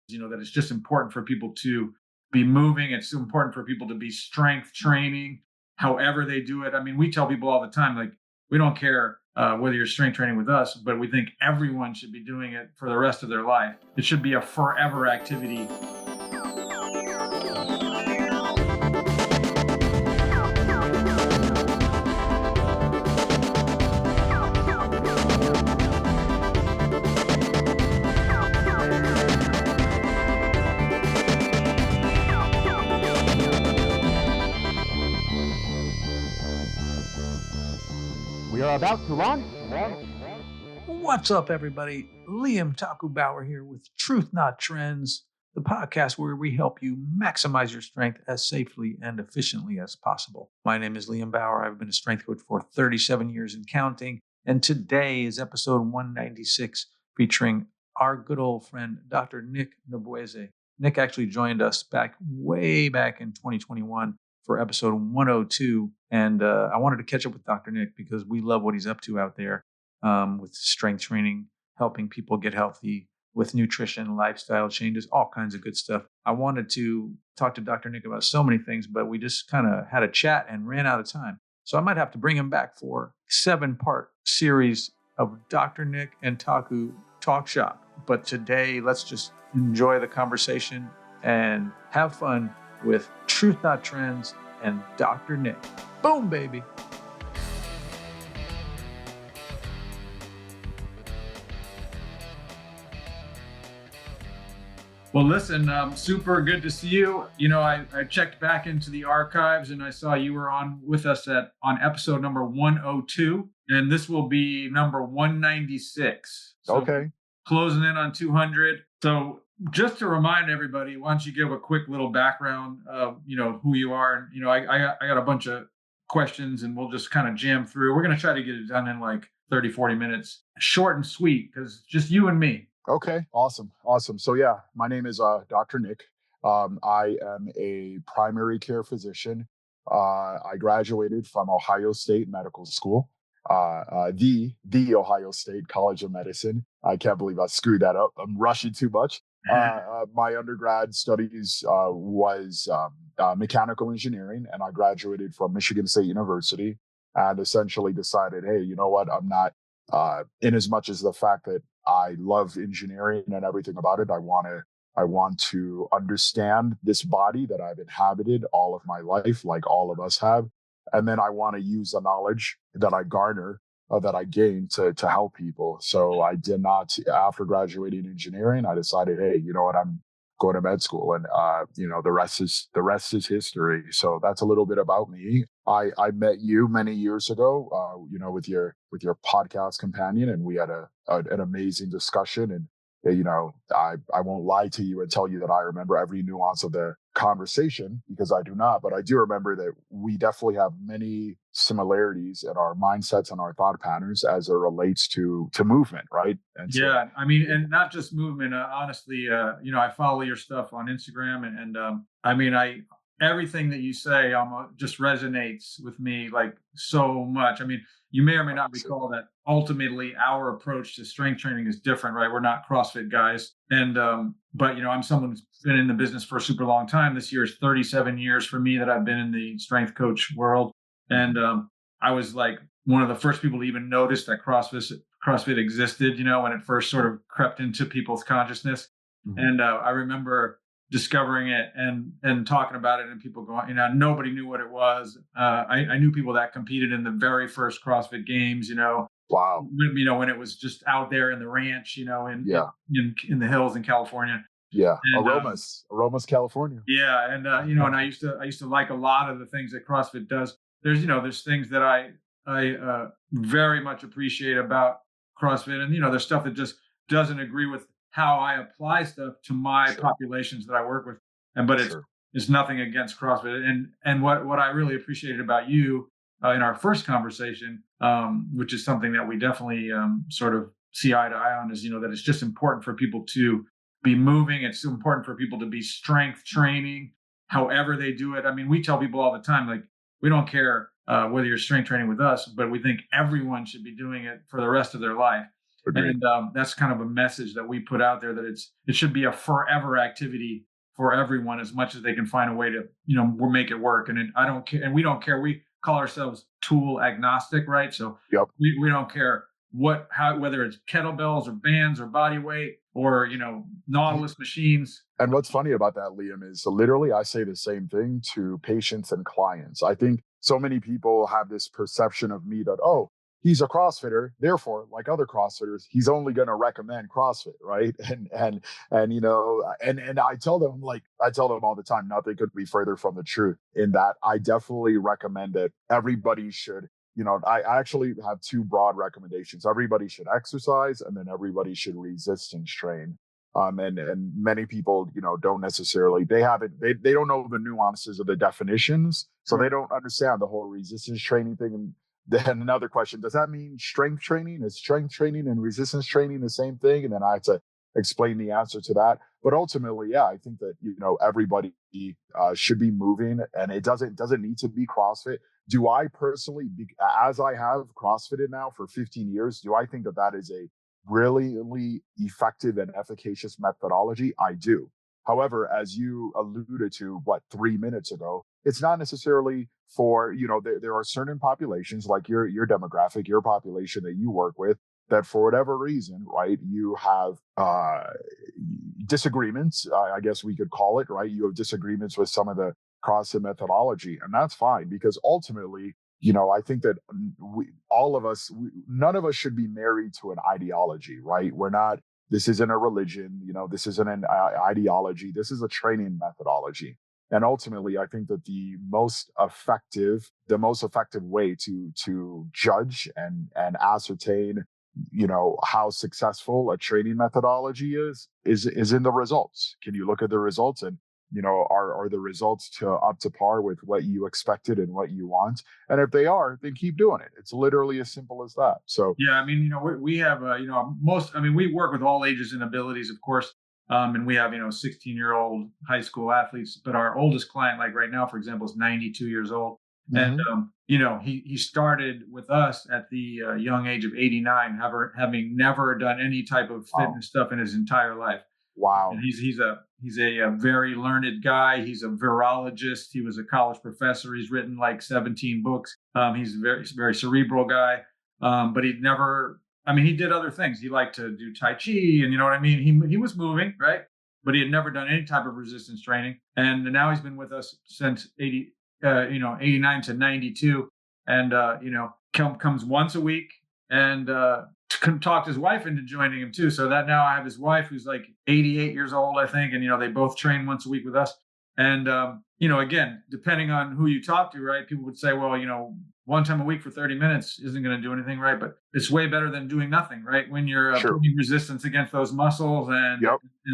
that it's just important for people to be moving. It's important for people to be strength training, however they do it. I mean, we tell people all the time, like, we don't care whether you're strength training with us, but we think everyone should be doing it for the rest of their life. It should be a forever activity. We are about to launch. What's up, everybody? Liam Takubauer here with Truth Not Trends, the podcast where we help you maximize your strength as safely and efficiently as possible. My name is Liam Bauer. I've been a strength coach for 37 years and counting. And today is episode 196 featuring our good old friend, Dr. Nick Nwabueze. Nick actually joined us way back in 2021 for episode 102. And I wanted to catch up with Dr. Nick because we love what he's up to out there with strength training, helping people get healthy with nutrition, lifestyle changes, all kinds of good stuff. I wanted to talk to Dr. Nick about so many things, but we just kind of had a chat and ran out of time. So I might have to bring him back for a 7-part series of Dr. Nick and Taku Talk Shop. But today, let's just enjoy the conversation and have fun with Truth Not Trends and Dr. Nick. Boom, baby. Well, listen, super good to see you. You know, I checked back into the archives and I saw you were on with us on episode number 102, and this will be number 196. So Okay. closing in on 200. So just to remind everybody, why don't you give a quick little background of, who you are? And, I got a bunch of questions and we'll just kind of jam through. We're going to try to get it done in like 30, 40 minutes, short and sweet, because just you and me. Okay. Awesome. So yeah, my name is Dr. Nick. I am a primary care physician. I graduated from Ohio State Medical School, the Ohio State College of Medicine. I can't believe I screwed that up. I'm rushing too much. My undergrad studies was mechanical engineering, and I graduated from Michigan State University and essentially decided, hey, you know what? I'm not, in as much as the fact that I love engineering and everything about it, I want to understand this body that I've inhabited all of my life, like all of us have. And then I want to use the knowledge that I garner, that I gain to help people. So I did not, after graduating engineering, I decided, hey, you know what, I'm going to med school, and the rest is history. So that's a little bit about me. I met you many years ago, with your podcast companion, and we had an amazing discussion. And I won't lie to you and tell you that I remember every nuance of the conversation, because I do not, but I do remember that we definitely have many similarities in our mindsets and our thought patterns as it relates to movement, right? And yeah, I mean, and not just movement. Honestly, I follow your stuff on Instagram, and everything that you say just resonates with me like so much. I mean, you may or may not recall that ultimately our approach to strength training is different, right? We're not CrossFit guys. And, but I'm someone who's been in the business for a super long time. This year is 37 years for me that I've been in the strength coach world. And, I was like one of the first people to even notice that CrossFit existed, when it first sort of crept into people's consciousness. Mm-hmm. And, I remember discovering it and talking about it, and people going, nobody knew what it was. I knew people that competed in the very first CrossFit Games, Wow. When it was just out there in the ranch, in the hills in California. Yeah. And, Aromas, California. Yeah. And, and I used to like a lot of the things that CrossFit does. There's things that I very much appreciate about CrossFit, and, there's stuff that just doesn't agree with how I apply stuff to my populations that I work with. But it's nothing against CrossFit. And what I really appreciated about you in our first conversation, which is something that we definitely sort of see eye to eye on, is, that it's just important for people to be moving. It's important for people to be strength training, however they do it. I mean, we tell people all the time, like, we don't care whether you're strength training with us, but we think everyone should be doing it for the rest of their life. Agreed. And that's kind of a message that we put out there, that it should be a forever activity for everyone, as much as they can find a way to, make it work. And I don't care, and we don't care. We call ourselves tool agnostic, right? So Yep. we don't care whether it's kettlebells or bands or body weight or Nautilus machines. And what's funny about that, Liam, is literally I say the same thing to patients and clients. I think so many people have this perception of me that, oh, he's a CrossFitter, therefore, like other CrossFitters, he's only going to recommend CrossFit, right? And I tell them all the time, nothing could be further from the truth, in that I definitely recommend that everybody should. I actually have two broad recommendations. Everybody should exercise, and then everybody should resistance train. And many people, don't necessarily, they don't know the nuances of the definitions. So they don't understand the whole resistance training thing. And then another question, does that mean strength training? Is strength training and resistance training the same thing? And then I have to explain the answer to that. But ultimately, yeah, I think that, everybody should be moving, and it doesn't need to be CrossFit. Do I personally, as I have CrossFitted now for 15 years, do I think that that is a really effective and efficacious methodology? I do. However, as you alluded to, 3 minutes ago, it's not necessarily for, there are certain populations like your demographic, your population that you work with, that for whatever reason, right, you have disagreements, I guess we could call it, right? You have disagreements with some of the CrossFit methodology, and that's fine, because ultimately, I think that none of us should be married to an ideology, right? This isn't a religion, this isn't an ideology. This is a training methodology. And ultimately, I think that the most effective way to judge and ascertain, how successful a training methodology is in the results. Can you look at the results and, are the results up to par with what you expected and what you want? And if they are, then keep doing it. It's literally as simple as that. So yeah, I mean, we have we work with all ages and abilities, of course. And we have 16-year-old high school athletes, but our oldest client, like right now, for example, is 92 years old. And he started with us at the young age of 89, having never done any type of fitness stuff in his entire life. Wow. And he's a very learned guy. He's a virologist. He was a college professor. He's written like 17 books. He's a very, very cerebral guy. But he did other things. He liked to do Tai Chi, and you know what I mean? He was moving, right? But he had never done any type of resistance training. And now he's been with us since 89 to 92. And, comes once a week, and talked his wife into joining him too. So that now I have his wife, who's like 88 years old, I think. And, they both train once a week with us. And, again, depending on who you talk to, right, people would say, well, one time a week for 30 minutes isn't going to do anything, right? But it's way better than doing nothing, right? When you're putting resistance against those muscles, and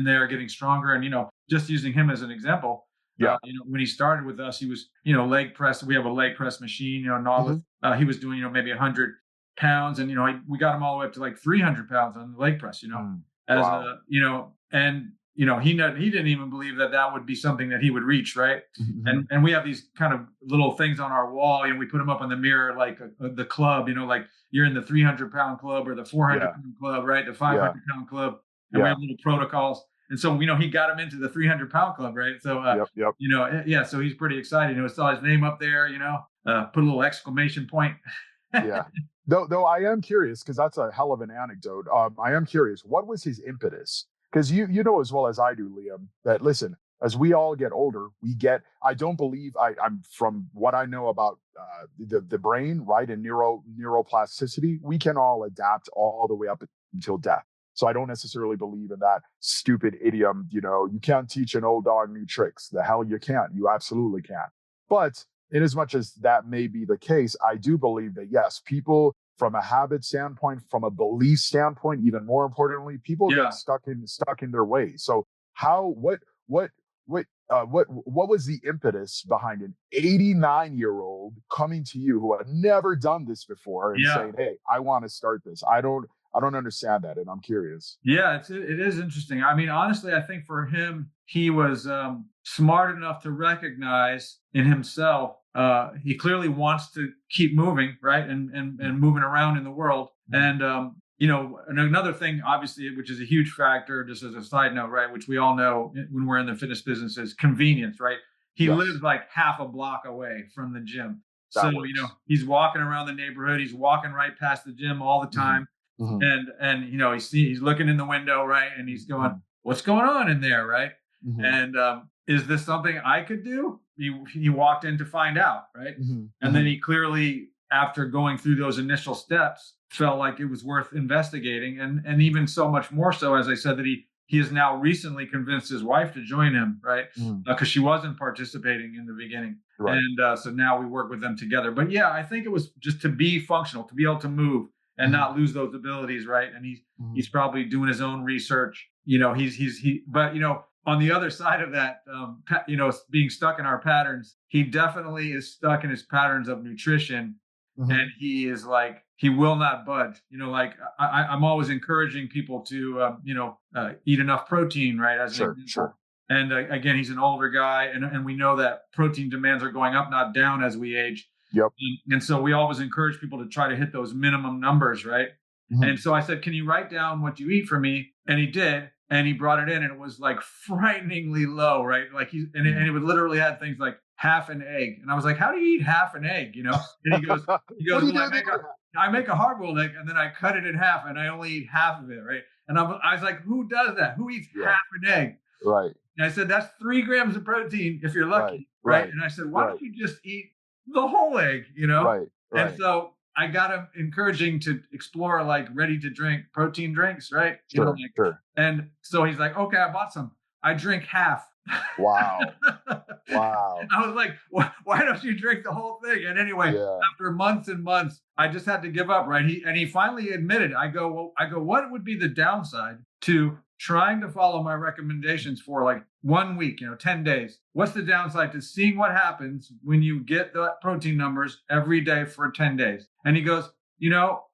they're getting stronger. And, just using him as an example, when he started with us, he was, leg press. We have a leg press machine, Nautilus. He was doing, maybe 100 pounds. And, we got him all the way up to like 300 pounds on the leg press, he didn't even believe that would be something that he would reach, right? Mm-hmm. And we have these kind of little things on our wall, we put them up on the mirror, like the club, like you're in the 300-pound club or the 400-pound club, right? The 500-pound club. And we have little protocols. And so, he got him into the 300-pound club, right? So, so he's pretty excited. Saw his name up there, put a little exclamation point. Yeah. Though I am curious, because that's a hell of an anecdote. I am curious, what was his impetus? Because you know as well as I do, Liam, that listen, as we all get older, I don't believe I'm from what I know about the brain, right? And neuroplasticity, we can all adapt all the way up until death. So I don't necessarily believe in that stupid idiom, you can't teach an old dog new tricks. The hell you can't. You absolutely can. But in as much as that may be the case, I do believe that, yes, people from a habit standpoint, from a belief standpoint, even more importantly, people get stuck in their ways. So what was the impetus behind an 89-year-old coming to you who had never done this before and saying, hey, I want to start this? I don't understand that, and I'm curious. Yeah, it is interesting. I mean, honestly, I think for him, he was smart enough to recognize in himself, he clearly wants to keep moving, right, and moving around in the world. And and another thing, obviously, which is a huge factor, just as a side note, right, which we all know when we're in the fitness business, is convenience, right? He lives Yes, like half a block away from the gym. So, that works. he's walking around the neighborhood. He's walking right past the gym all the Hmm. time. Hmm. And he's looking in the window, right? And he's going, Hmm. "What's going on in there?" Right? Hmm. And is this something I could do? He walked in to find out, right? Hmm. And then Hmm. he clearly, after going through those initial steps, felt like it was worth investigating, and even so much more so, as I said, that he has now recently convinced his wife to join him, right? Hmm. Because she wasn't participating in the beginning, Right. and so now we work with them together. But yeah, I think it was just to be functional, to be able to move and Hmm. not lose those abilities, right? And Hmm. he's probably doing his own research. But on the other side of that, being stuck in our patterns, he definitely is stuck in his patterns of nutrition, Hmm. and he is like he will not budge. Like I'm always encouraging people to eat enough protein, right? As an Sure. Sure. example. And again, he's an older guy, and we know that protein demands are going up, not down, as we age. Yep. And so we always encourage people to try to hit those minimum numbers, right? Hmm. And so I said, "Can you write down what you eat for me?" And he did, and he brought it in, and it was like frighteningly low, right? Like and it would literally had things like half an egg, and I was like, "How do you eat half an egg?" And he What goes, do you "Well, do with the other I make a hard boiled egg, and then I cut it in half, and I only eat half of it, right?" And I was like, "Who does that? Who eats half? half an egg?" Yeah. Right. And I said, "That's 3 grams of protein if you're Right. lucky, right?" Right. And I said, "Why Right. don't you just eat the whole egg?" Right. And Right. so I got him encouraging to explore like ready to drink protein drinks, right? Sure. Sure. And so he's like, "Okay, I bought some. I drink half." Wow. Wow. I was like, why don't you drink the whole thing? And anyway, Yeah. after months and months, I just had to give up, right? He finally admitted. I go, what would be the downside to trying to follow my recommendations for like 1 week, 10 days? What's the downside to seeing what happens when you get the protein numbers every day for 10 days? And he goes,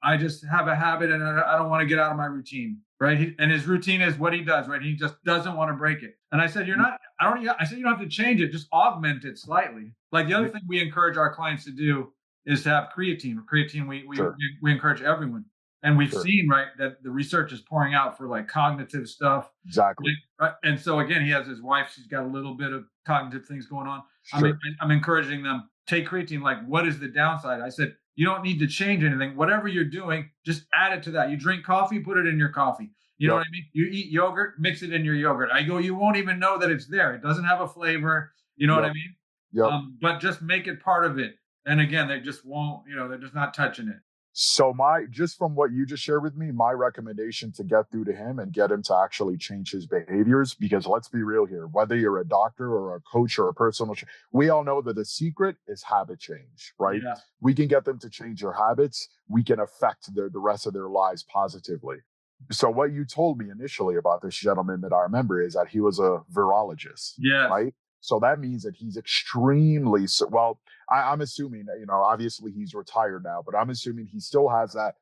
I just have a habit, and I don't want to get out of my routine, right? And his routine is what he does, right? He just doesn't want to break it. And I said, I said, you don't have to change it, just augment it slightly. Like the other thing we encourage our clients to do is to have creatine. Creatine, Sure. we encourage everyone. And we've Sure. seen, right, that the research is pouring out for like cognitive stuff. Exactly. Right? And so again, he has his wife, she's got a little bit of cognitive things going on. Sure. I'm encouraging them, take creatine. Like, what is the downside? I said, you don't need to change anything. Whatever you're doing, just add it to that. You drink coffee, put it in your coffee. You know Yep. what I mean? You eat yogurt, mix it in your yogurt. I go, you won't even know that it's there. It doesn't have a flavor. You know what I Yep. mean? Yep. But just make it part of it. And again, they just won't, they're just not touching it. So just from what you just shared with me, my recommendation to get through to him and get him to actually change his behaviors, because let's be real here, whether you're a doctor or a coach or a personal trainer, we all know that the secret is habit change, right? Yeah. We can get them to change their habits. We can affect the rest of their lives positively. So what you told me initially about this gentleman that I remember is that he was a virologist, Yes. right? So that means that he's extremely well. I'm assuming that, obviously he's retired now, but I'm assuming he still has that.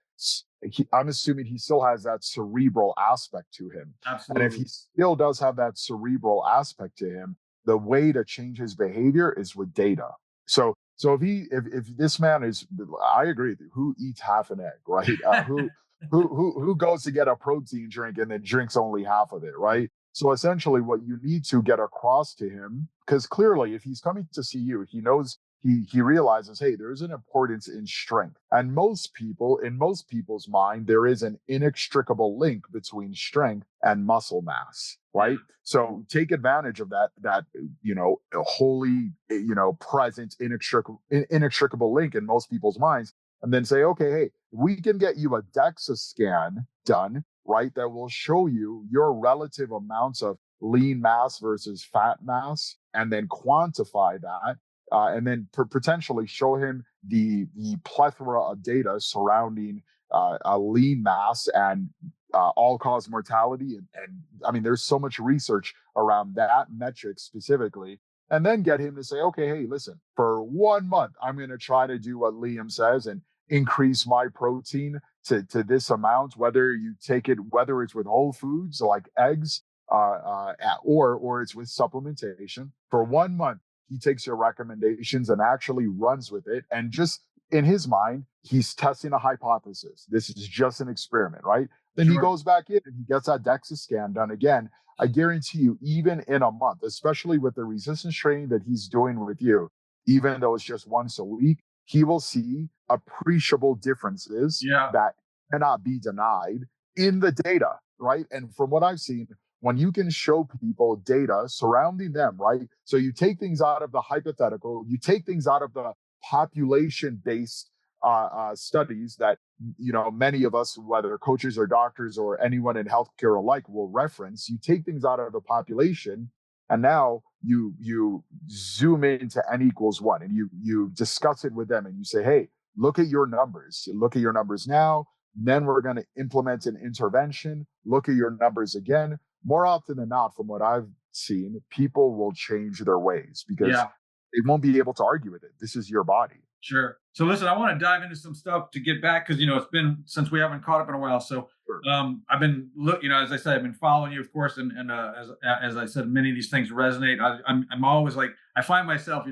I'm assuming he still has that cerebral aspect to him. Absolutely. And if he still does have that cerebral aspect to him, the way to change his behavior is with data. So if this man is, I agree with you. Who eats half an egg, right? Who goes to get a protein drink and then drinks only half of it, right? So essentially what you need to get across to him, because clearly if he's coming to see you, he knows, he realizes, hey, there's an importance in strength. And in most people's mind, there is an inextricable link between strength and muscle mass, right? So take advantage of that wholly, present inextricable link in most people's minds. And then say, okay, hey, we can get you a DEXA scan done, right? That will show you your relative amounts of lean mass versus fat mass, and then quantify that, and then potentially show him the plethora of data surrounding a lean mass and all-cause mortality. And I mean, there's so much research around that metric specifically. And then get him to say, okay, hey, listen, for 1 month, I'm going to try to do what Liam says and increase my protein to this amount, whether you take it, whether it's with whole foods like eggs, or it's with supplementation. For 1 month, he takes your recommendations and actually runs with it, and just in his mind, he's testing a hypothesis. This is just an experiment, right? Then he Sure. goes back in and he gets that DEXA scan done again. I guarantee you, even in a month, especially with the resistance training that he's doing with you, even though it's just once a week, he will see appreciable differences Yeah. that cannot be denied in the data, right? And from what I've seen, when you can show people data surrounding them, right? So you take things out of the hypothetical, you take things out of the population-based studies that many of us, whether coaches or doctors or anyone in healthcare alike, will reference. You take things out of the population, and now you zoom into N=1, and you discuss it with them, and you say, hey, look at your numbers. Look at your numbers now. Then we're going to implement an intervention. Look at your numbers again. More often than not, from what I've seen, people will change their ways because Yeah. they won't be able to argue with it. This is your body. Sure. So listen, I want to dive into some stuff to get back because it's been since we haven't caught up in a while. So Sure. I've been as I said, I've been following you, of course, and as I said, many of these things resonate. I'm always like, I find myself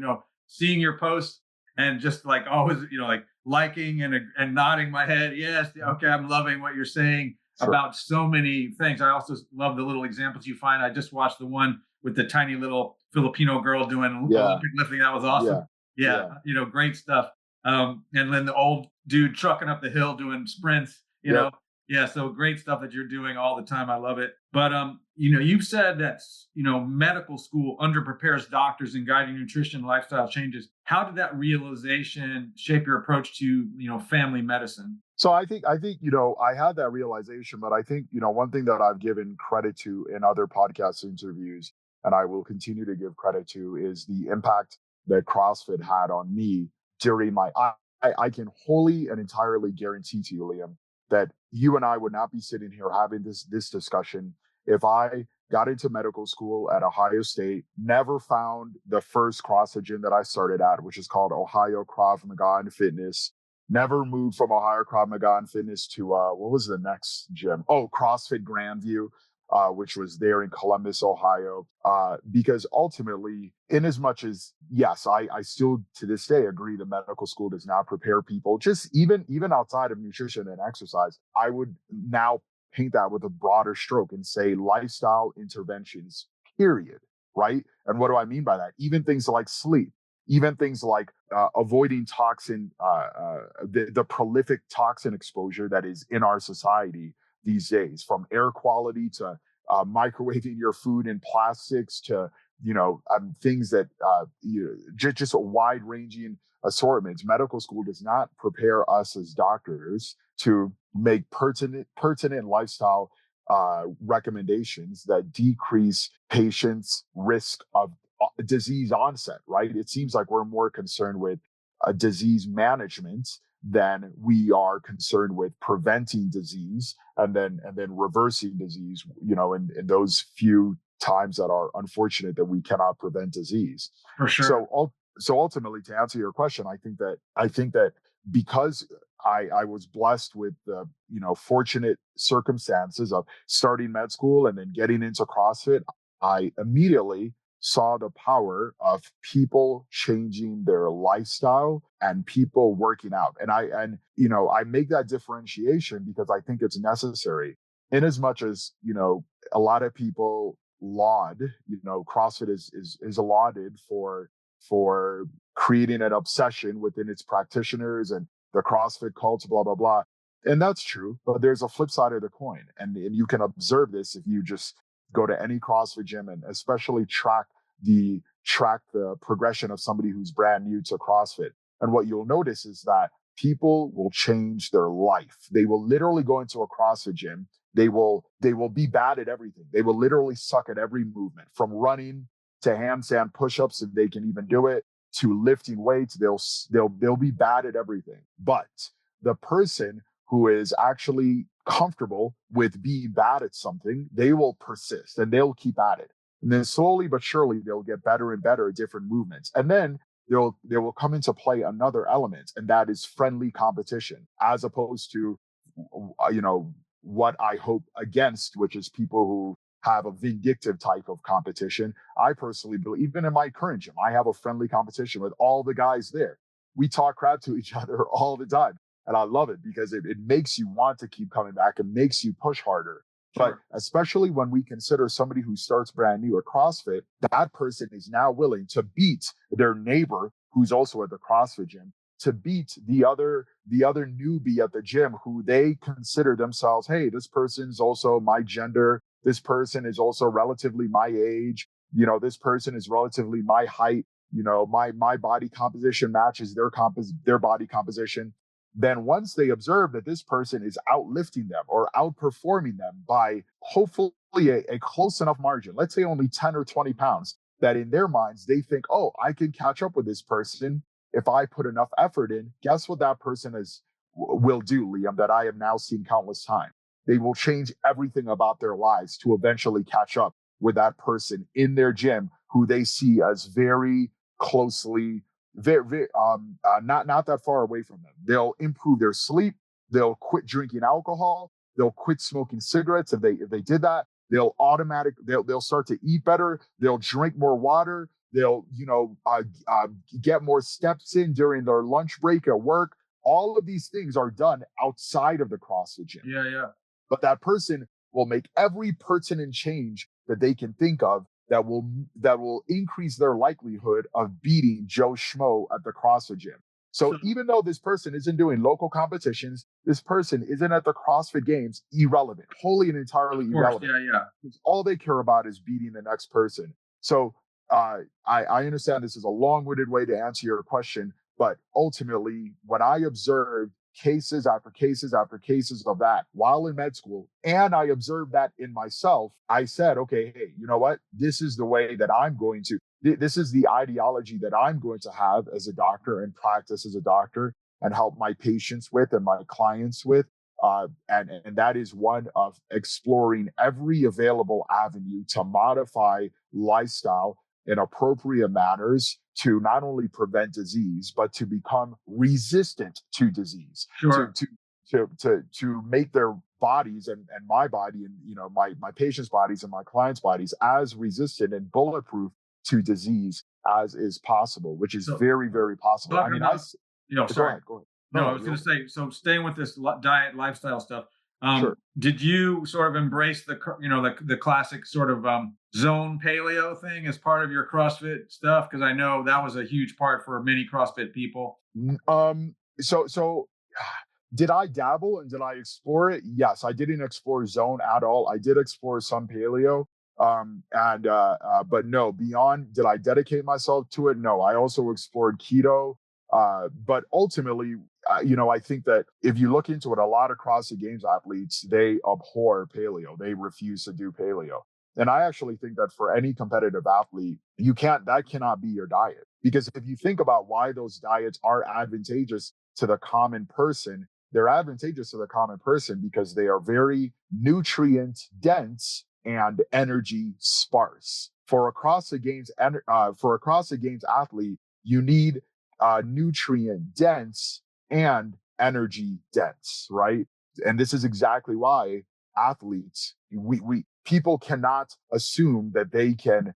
seeing your posts and just like always like liking and nodding my head. Yes, okay, I'm loving what you're saying. Sure. About so many things. I also love the little examples you find. I just watched the one with the tiny little Filipino girl doing Olympic lifting. That was awesome. Yeah. Great stuff. And then the old dude trucking up the hill doing sprints, Yeah, so great stuff that you're doing all the time. I love it. But you've said that medical school underprepares doctors in guiding nutrition and lifestyle changes. How did that realization shape your approach to family medicine? So I think I had that realization, but I think one thing that I've given credit to in other podcast interviews, and I will continue to give credit to, is the impact that CrossFit had on me during my. I can wholly and entirely guarantee to you, Liam, that you and I would not be sitting here having this discussion if I got into medical school at Ohio State, never found the first CrossFit gym that I started at, which is called Ohio Krav Maga and Fitness. Never moved from Ohio Krav Maga and Fitness to what was the next gym? Oh, CrossFit Grandview, which was there in Columbus, Ohio. Because ultimately, in as much as yes, I still to this day agree the medical school does not prepare people, just even outside of nutrition and exercise. I would now paint that with a broader stroke and say lifestyle interventions, period. Right? And what do I mean by that? Even things like sleep. Even things like avoiding toxin, the prolific toxin exposure that is in our society these days, from air quality to microwaving your food in plastics to things that just a wide ranging assortments. Medical school does not prepare us as doctors to make pertinent lifestyle recommendations that decrease patients' risk of disease onset, right? It seems like we're more concerned with disease management than we are concerned with preventing disease and then reversing disease, in those few times that are unfortunate that we cannot prevent disease. For sure. So ultimately, to answer your question, I think that because I was blessed with the fortunate circumstances of starting med school and then getting into CrossFit, I immediately saw the power of people changing their lifestyle and people working out. And I make that differentiation because I think it's necessary. In as much as, a lot of people laud, CrossFit is lauded for creating an obsession within its practitioners and the CrossFit cult, blah, blah, blah. And that's true, but there's a flip side of the coin. And you can observe this if you just go to any CrossFit gym and especially track the progression of somebody who's brand new to CrossFit. And what you'll notice is that people will change their life. They will literally go into a CrossFit gym. They will be bad at everything. They will literally suck at every movement, from running to handstand push-ups if they can even do it, to lifting weights. They'll be bad at everything. But the person who is actually comfortable with being bad at something, they will persist and they'll keep at it. And then slowly but surely, they'll get better and better at different movements. And then there will come into play another element, and that is friendly competition, as opposed to, what I hope against, which is people who have a vindictive type of competition. I personally believe, even in my current gym, I have a friendly competition with all the guys there. we talk crap to each other all the time. And I love it because it makes you want to keep coming back. It makes you push harder. But Sure. especially when we consider somebody who starts brand new at CrossFit, that person is now willing to beat their neighbor who's also at the CrossFit gym, to beat the other newbie at the gym who they consider themselves, hey, this person's also my gender. This person is also relatively my age. You know, this person is relatively my height. You know, my body composition matches their body composition. Then once they observe that this person is outlifting them or outperforming them by hopefully a close enough margin, let's say only 10 or 20 pounds, that in their minds, they think, oh, I can catch up with this person if I put enough effort in. Guess what that person will do, Liam, that I have now seen countless times. They will change everything about their lives to eventually catch up with that person in their gym who they see as very closely, not that far away from them. They'll improve their sleep. They'll quit drinking alcohol. They'll quit smoking cigarettes. If they did that, they'll start to eat better. They'll drink more water. They'll, get more steps in during their lunch break at work. All of these things are done outside of the CrossFit gym. Yeah. But that person will make every pertinent change that they can think of that will increase their likelihood of beating Joe Schmo at the CrossFit gym. So even though this person isn't doing local competitions, this person isn't at the CrossFit Games, irrelevant, wholly and entirely irrelevant. Yeah. Because all they care about is beating the next person. So I understand this is a long-winded way to answer your question, but ultimately, when I observed cases after cases after cases of that while in med school, and I observed that in myself, I said, okay, hey, you know what? This is the way that this is the ideology that I'm going to have as a doctor and practice as a doctor and help my patients with and my clients with. And that is one of exploring every available avenue to modify lifestyle in appropriate manners to not only prevent disease, but to become resistant to disease, Sure. to make their bodies and my body and, my patients' bodies and my clients' bodies as resistant and bulletproof to disease as is possible, which is very, very possible. I mean, sorry. Go ahead. No, I was going to say, so staying with this diet lifestyle stuff, Sure. did you sort of embrace the classic sort of zone paleo thing as part of your CrossFit stuff? Because I know that was a huge part for many CrossFit people. So did I dabble and did I explore it? Yes, I didn't explore zone at all. I did explore some paleo. But no, beyond, did I dedicate myself to it? No, I also explored keto. But ultimately, I think that if you look into it, a lot of CrossFit Games athletes, they abhor paleo. They refuse to do paleo. And I actually think that for any competitive athlete, that cannot be your diet. Because if you think about why those diets are advantageous to the common person, they're advantageous to the common person because they are very nutrient dense and energy sparse. For a CrossFit Games athlete, you need nutrient dense and energy dense, right? And this is exactly why athletes, people cannot assume that they can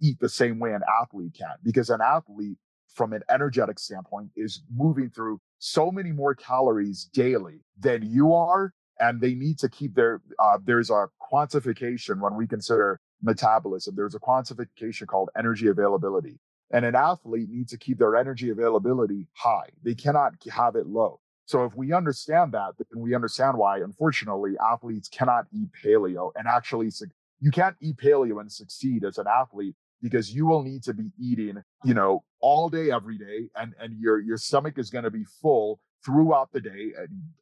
eat the same way an athlete can, because an athlete, from an energetic standpoint, is moving through so many more calories daily than you are, and they need to keep there's a quantification when we consider metabolism. There's a quantification called energy availability. And an athlete needs to keep their energy availability high. They cannot have it low. So if we understand that, then we understand why, unfortunately, athletes cannot eat paleo. And actually, you can't eat paleo and succeed as an athlete, because you will need to be eating, all day, every day, and your stomach is going to be full throughout the day.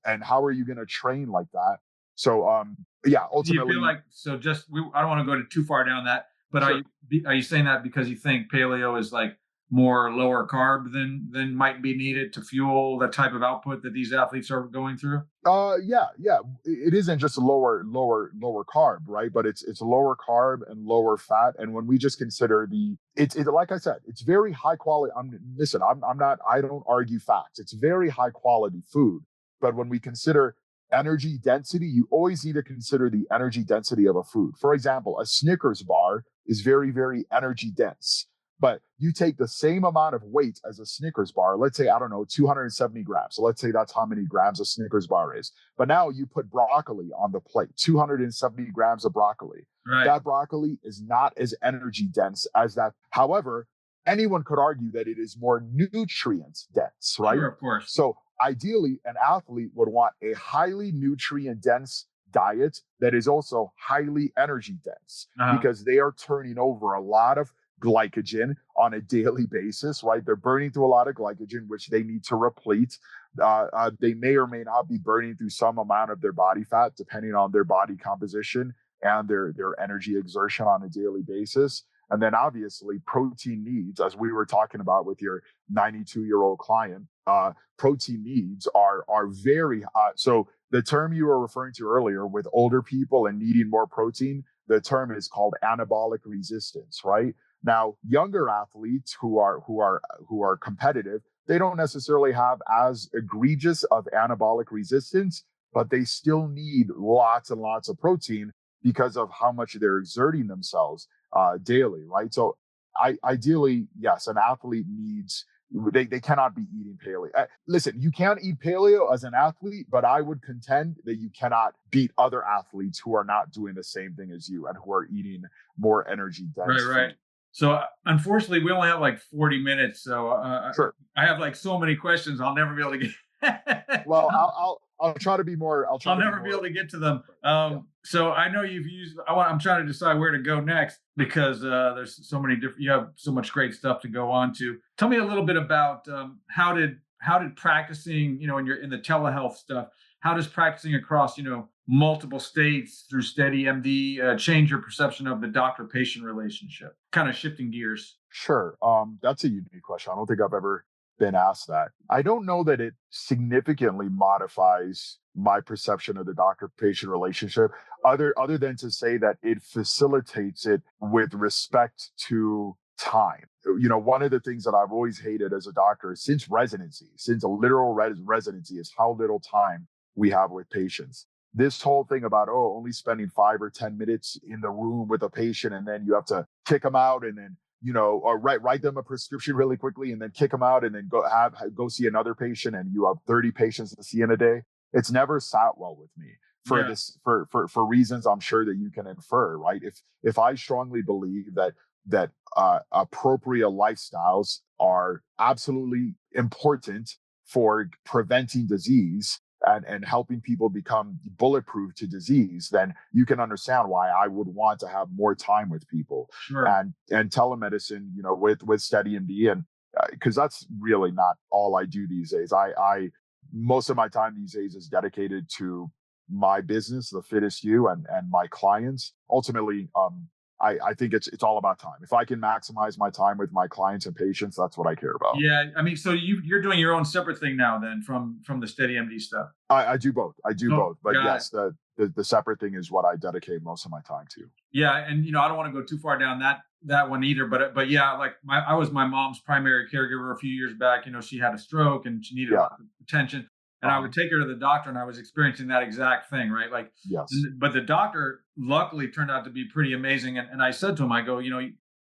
And how are you going to train like that? So, ultimately. Do you feel like, I don't want to go too far down that, but sure. Are you saying that because you think paleo is like more lower carb than might be needed to fuel the type of output that these athletes are going through? Yeah. It isn't just a lower carb, right? But it's lower carb and lower fat. And when we just consider it's like I said, it's very high quality. I don't argue facts. It's very high quality food. But when we consider energy density, you always need to consider the energy density of a food. For example, a Snickers bar is very, very energy dense. But you take the same amount of weight as a Snickers bar, let's say, I don't know, 270 grams. So let's say that's how many grams a Snickers bar is. But now you put broccoli on the plate, 270 grams of broccoli. Right. That broccoli is not as energy dense as that. However, anyone could argue that it is more nutrient dense, right? Sure, of course. So ideally, an athlete would want a highly nutrient dense diet that is also highly energy dense, because they are turning over a lot of glycogen on a daily basis, right? They're burning through a lot of glycogen, which they need to replete. They may or may not be burning through some amount of their body fat, depending on their body composition and their energy exertion on a daily basis. And then obviously protein needs, as we were talking about with your 92-year-old client, protein needs are very high. So the term you were referring to earlier with older people and needing more protein, the term is called anabolic resistance, right? Now, younger athletes who are competitive, they don't necessarily have as egregious of anabolic resistance, but they still need lots and lots of protein because of how much they're exerting themselves daily, right? So ideally, yes, an athlete needs, they cannot be eating paleo. Listen, you can't eat paleo as an athlete, but I would contend that you cannot beat other athletes who are not doing the same thing as you and who are eating more energy dense. Right. So unfortunately, we only have like 40 minutes. So sure. I have like so many questions. I'll never be able to get. Well, I'll try to be more. I'll never be able to get to them. So I know you've used. I'm trying to decide where to go next because there's so many different. You have so much great stuff to go on to. Tell me a little bit about how did practicing, in the telehealth stuff. How does practicing across multiple states through SteadyMD change your perception of the doctor-patient relationship? Kind of shifting gears. Sure. That's a unique question. I don't think I've ever been asked that. I don't know that it significantly modifies my perception of the doctor-patient relationship, other than to say that it facilitates it with respect to time. One of the things that I've always hated as a doctor since a literal residency, is how little time we have with patients. This whole thing about, only spending 5 or 10 minutes in the room with a patient, and then you have to kick them out, and then, or write them a prescription really quickly and then kick them out, and then go see another patient, and you have 30 patients to see in a day. It's never sat well with me for reasons I'm sure that you can infer, right? If I strongly believe that appropriate lifestyles are absolutely important for preventing disease and helping people become bulletproof to disease, then you can understand why I would want to have more time with people. Sure. And telemedicine, with SteadyMD, and because that's really not all I do these days. I most of my time these days is dedicated to my business, the Fittest You, and my clients. Ultimately, I think it's all about time. If I can maximize my time with my clients and patients, that's what I care about. Yeah, I mean, so you're doing your own separate thing now, then, from the SteadyMD stuff. I do both. Both, but yes, the separate thing is what I dedicate most of my time to. Yeah, and I don't want to go too far down that one either, but yeah, like I was my mom's primary caregiver a few years back. She had a stroke and she needed a lot of attention. And I would take her to the doctor, and I was experiencing that exact thing, right? Like, yes. But the doctor luckily turned out to be pretty amazing. And I said to him, I go,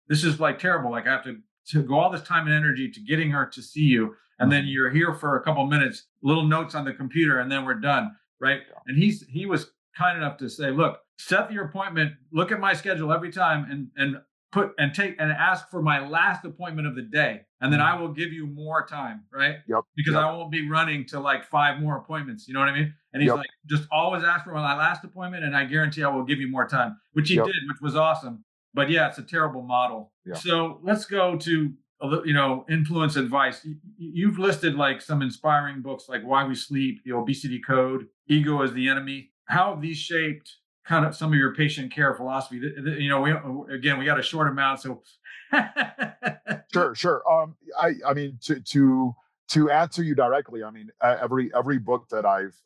this is like terrible. Like, I have to go all this time and energy to getting her to see you. And then you're here for a couple of minutes, little notes on the computer, and then we're done. Right. Yeah. And he was kind enough to say, look, set your appointment, look at my schedule every time and ask for my last appointment of the day. And then I will give you more time, right? Yep. Because I won't be running to like 5 more appointments. You know what I mean? And he's like, just always ask for my last appointment, and I guarantee I will give you more time, which he did, which was awesome. But yeah, it's a terrible model. Yeah. So let's go to, influence advice. You've listed like some inspiring books, like Why We Sleep, The Obesity Code, Ego is the Enemy. How have these shaped kind of some of your patient care philosophy? We got a short amount, so Sure. I mean, to answer you directly, I mean, every book that I've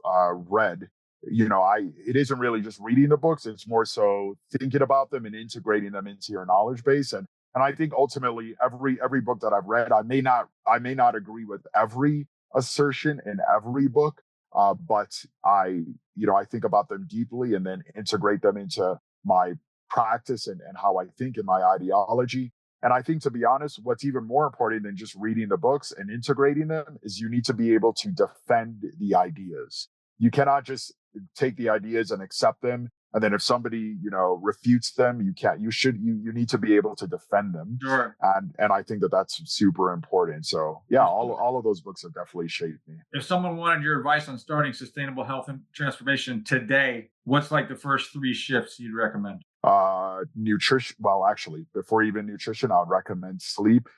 read, it isn't really just reading the books. It's more so thinking about them and integrating them into your knowledge base. And I think ultimately every book that I've read, I may not agree with every assertion in every book, but I think about them deeply and then integrate them into my practice and how I think and my ideology. And I think, to be honest, what's even more important than just reading the books and integrating them is you need to be able to defend the ideas. You cannot just take the ideas and accept them. And then if somebody, refutes them, you need to be able to defend them. Sure. And I think that that's super important. So yeah, all of those books have definitely shaped me. If someone wanted your advice on starting sustainable health and transformation today, what's like the first 3 shifts you'd recommend? Nutrition. Well, actually, before even nutrition, I would recommend sleep,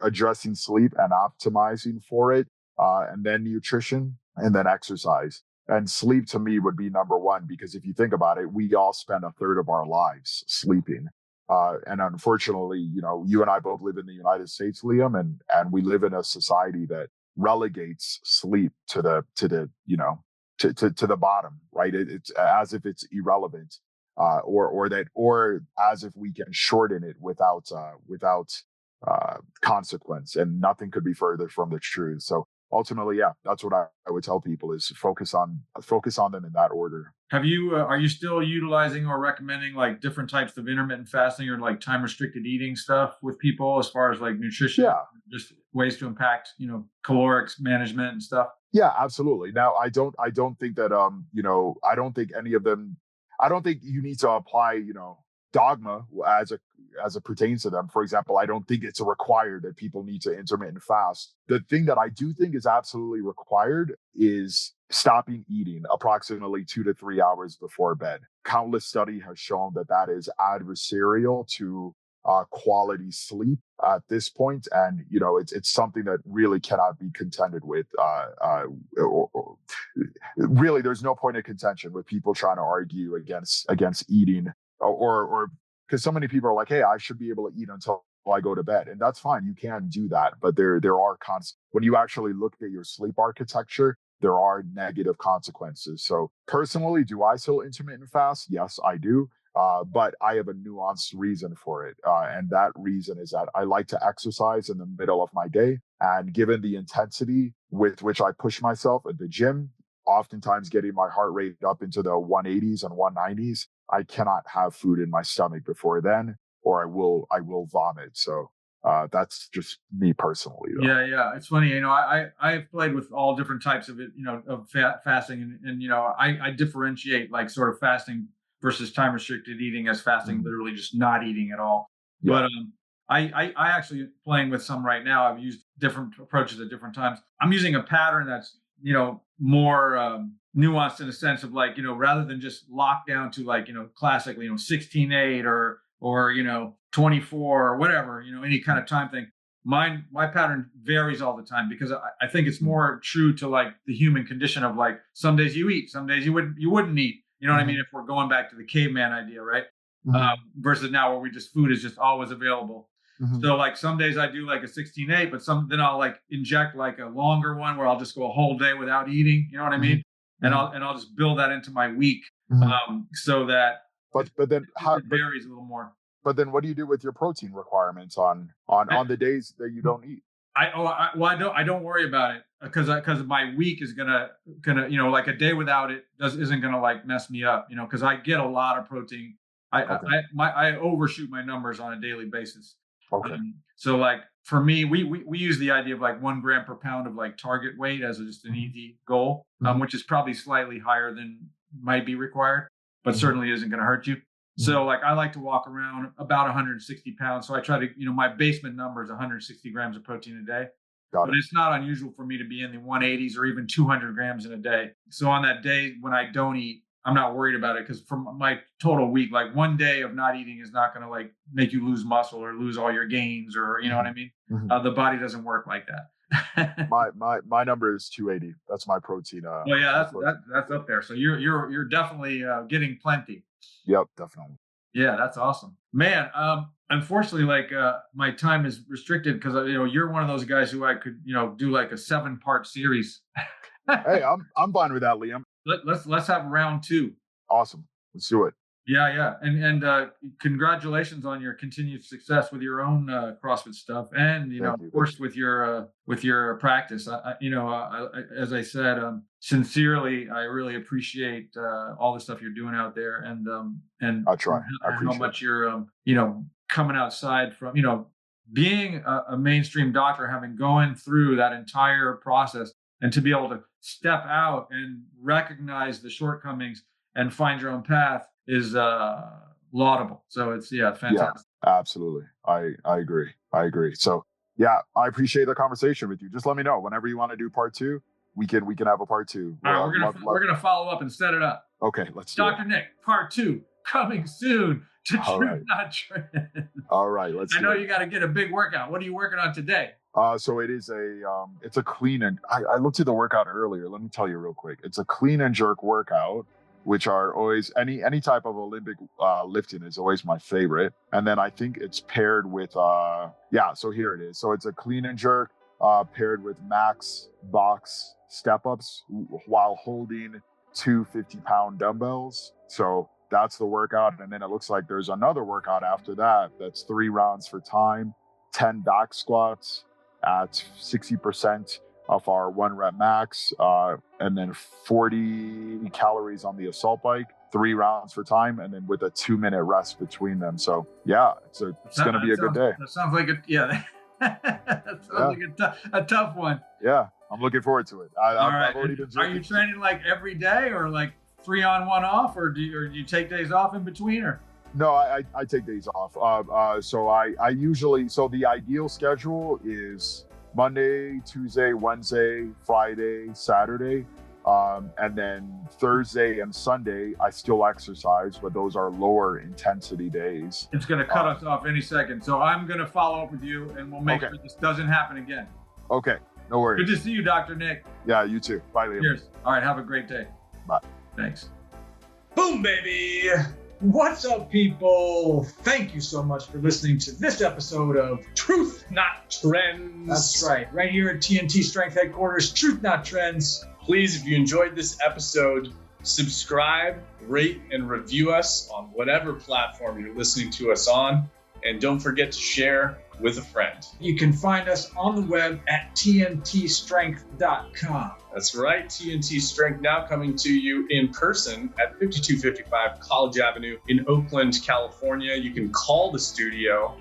addressing sleep and optimizing for it, and then nutrition, and then exercise. And sleep to me would be number one, because if you think about it, we all spend a third of our lives sleeping. And unfortunately, you and I both live in the United States, Liam, and we live in a society that relegates sleep to the to the bottom, right? It's as if it's irrelevant, or as if we can shorten it without consequence, and nothing could be further from the truth. So ultimately, yeah, that's what I would tell people, is focus on them in that order. Have you, are you still utilizing or recommending like different types of intermittent fasting or like time restricted eating stuff with people as far as like nutrition, Yeah. just ways to impact, caloric management and stuff? Yeah, absolutely. Now, I don't think that, I don't think any of them, I don't think you need to apply, dogma as it pertains to them. For example, I don't think it's required that people need to intermittent fast. The thing that I do think is absolutely required is stopping eating approximately 2 to 3 hours before bed. Countless study has shown that is adversarial to quality sleep at this point, and it's something that really cannot be contended with. Really, there's no point of contention with people trying to argue against eating, or because so many people are like, hey, I should be able to eat until I go to bed, and that's fine. You can do that, but there are when you actually look at your sleep architecture, there are negative consequences. So personally, do I still intermittent fast? Yes, I do. But I have a nuanced reason for it. And that reason is that I like to exercise in the middle of my day. And given the intensity with which I push myself at the gym, oftentimes getting my heart rate up into the 180s and 190s, I cannot have food in my stomach before then, or I will vomit. So that's just me personally, though. Yeah. It's funny, I've played with all different types of it, of fasting, and I differentiate like sort of fasting versus time restricted eating as fasting, literally just not eating at all. Yeah. But I actually playing with some right now. I've used different approaches at different times. I'm using a pattern that's more nuanced in a sense of like, rather than just lock down to like, classically 16-8 or 24 or whatever, any kind of time thing. My pattern varies all the time, because I think it's more true to like the human condition of like, some days you eat, some days you wouldn't eat. You know what I mean? If we're going back to the caveman idea, right? Versus now where food is just always available. So like some days I do like a 16-8, but then I'll like inject like a longer one where I'll just go a whole day without eating. You know what I mean? And I'll just build that into my week, so that but then it varies a little more. But then what do you do with your protein requirements on the days that you don't eat? I don't worry about it, because my week is gonna like a day without it isn't gonna like mess me up, because I get a lot of protein. I overshoot my numbers on a daily basis. Okay. So like for me, we use the idea of like 1 gram per pound of like target weight as just an easy goal, which is probably slightly higher than might be required, but certainly isn't going to hurt you. So like I like to walk around about 160 pounds. So I try to, my basement number is 160 grams of protein a day. But it's not unusual for me to be in the 180s or even 200 grams in a day. So on that day when I don't eat, I'm not worried about it, because from my total week, like one day of not eating is not going to like make you lose muscle or lose all your gains, or you know what I mean? The body doesn't work like that. my number is 280. That's my protein. Well, yeah, that's up there. So you're definitely getting plenty. Yep, definitely. Yeah, that's awesome, man. Unfortunately, like my time is restricted, because you're one of those guys who I could do like a 7-part series. Hey, I'm fine with that, Liam. Let's have round 2. Awesome. Let's do it. Yeah. And congratulations on your continued success with your own CrossFit stuff, and of course with your practice. As I said, sincerely, I really appreciate all the stuff you're doing out there, and I'll try. I appreciate how much you're coming outside from being a mainstream doctor, having going through that entire process, and to be able to step out and recognize the shortcomings and find your own path is laudable. So it's fantastic. Yeah, absolutely. I agree. So yeah, I appreciate the conversation with you. Just let me know whenever you want to do part 2. We can have a part 2. All right, we're gonna follow up and set it up. Okay, let's do Dr. Nick, part 2 coming soon to All Truth right. Not Trend. All right, let's. I know you got to get a big workout. What are you working on today? So it is it's a clean and I looked at the workout earlier. Let me tell you real quick. It's a clean and jerk workout, which are always any type of Olympic lifting is always my favorite. And then I think it's paired with so here it is. So it's a clean and jerk paired with max box step ups while holding 2 50-pound dumbbells. So that's the workout. And then it looks like there's another workout after that. That's 3 rounds for time, 10 back squats at 60% of our 1 rep max, and then 40 calories on the assault bike, 3 rounds for time, and then with a 2-minute rest between them. So yeah, it's going to be a good day. That sounds like that sounds like a tough one. Yeah, I'm looking forward to it. I've already been Are you training like every day, or like 3 on 1 off, or do you take days off in between, or? No, I take days off. So I usually, so the ideal schedule is Monday, Tuesday, Wednesday, Friday, Saturday. And then Thursday and Sunday, I still exercise, but those are lower intensity days. It's going to cut us off any second. So I'm going to follow up with you, and we'll make sure this doesn't happen again. Okay, no worries. Good to see you, Dr. Nick. Yeah, you too. Bye, Liam. Cheers. All right, have a great day. Bye. Thanks. Boom, baby. What's up, people? Thank you so much for listening to this episode of Truth Not Trends. That's right here at TNT Strength Headquarters, Truth Not Trends. Please, if you enjoyed this episode, subscribe, rate, and review us on whatever platform you're listening to us on. And don't forget to share with a friend. You can find us on the web at tntstrength.com. That's right, TNT Strength now coming to you in person at 5255 College Avenue in Oakland, California. You can call the studio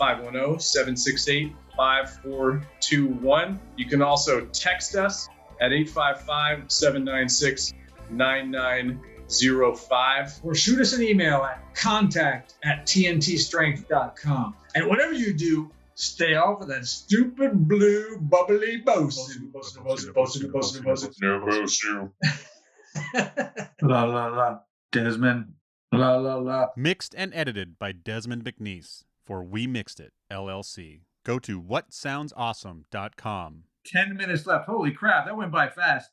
510-768-5421. You can also text us at 855-796-9905. Or shoot us an email at contact@tntstrength.com. And whatever you do, stay off of that stupid blue bubbly boasting. La la la. Desmond. La la la. Mixed and edited by Desmond McNeese for We Mixed It, LLC. Go to whatsoundsawesome.com. 10 minutes left. Holy crap, that went by fast.